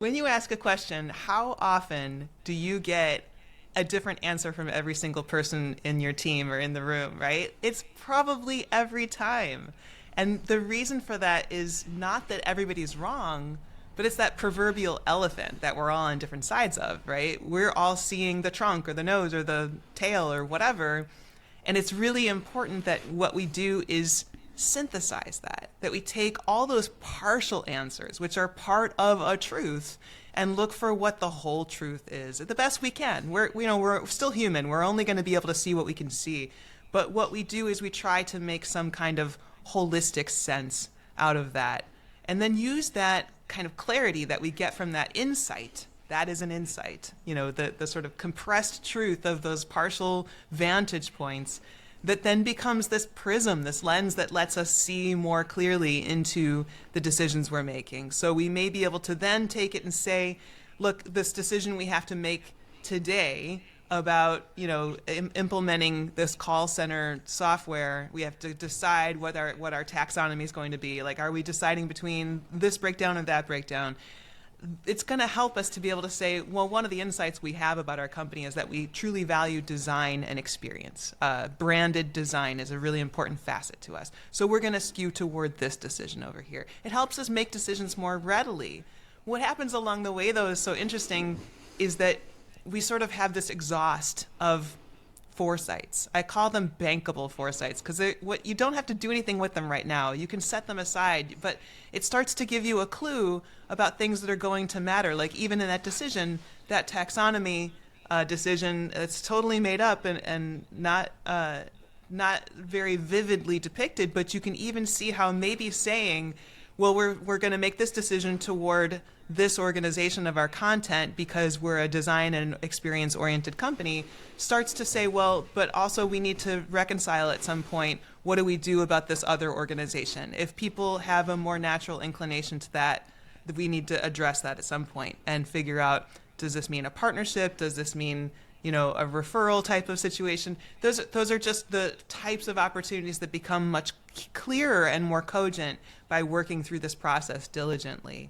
When you ask a question, how often do you get a different answer from every single person in your team or in the room, right? It's probably every time. And the reason for that is not that everybody's wrong, but it's that proverbial elephant that we're all on different sides of, right? We're all seeing the trunk or the nose or the tail or whatever. And it's really important that what we do is synthesize that we take all those partial answers, which are part of a truth, and look for what the whole truth is the best we can. We're still human. We're only going to be able to see what we can see. But what we do is we try to make some kind of holistic sense out of that, and then use that kind of clarity that we get from that insight. That is an insight, the sort of compressed truth of those partial vantage points that then becomes this prism, this lens that lets us see more clearly into the decisions we're making. So we may be able to then take it and say, look, this decision we have to make today about implementing this call center software, we have to decide what our taxonomy is going to be. Like, are we deciding between this breakdown and that breakdown? It's going to help us to be able to say, well, one of the insights we have about our company is that we truly value design and experience. Branded design is a really important facet to us. So we're going to skew toward this decision over here. It helps us make decisions more readily. What happens along the way, though, is so interesting, is that we sort of have this exhaust of foresights. I call them bankable foresights because you don't have to do anything with them right now. You can set them aside, but it starts to give you a clue about things that are going to matter. Like even in that decision, that taxonomy decision, it's totally made up and not very vividly depicted, but you can even see how maybe saying, well, we're going to make this decision toward this organization of our content because we're a design and experience oriented company, starts to say, well, but also we need to reconcile at some point, what do we do about this other organization? If people have a more natural inclination to that, we need to address that at some point and figure out, does this mean a partnership? Does this mean a referral type of situation? Those are just the types of opportunities that become much clearer and more cogent by working through this process diligently.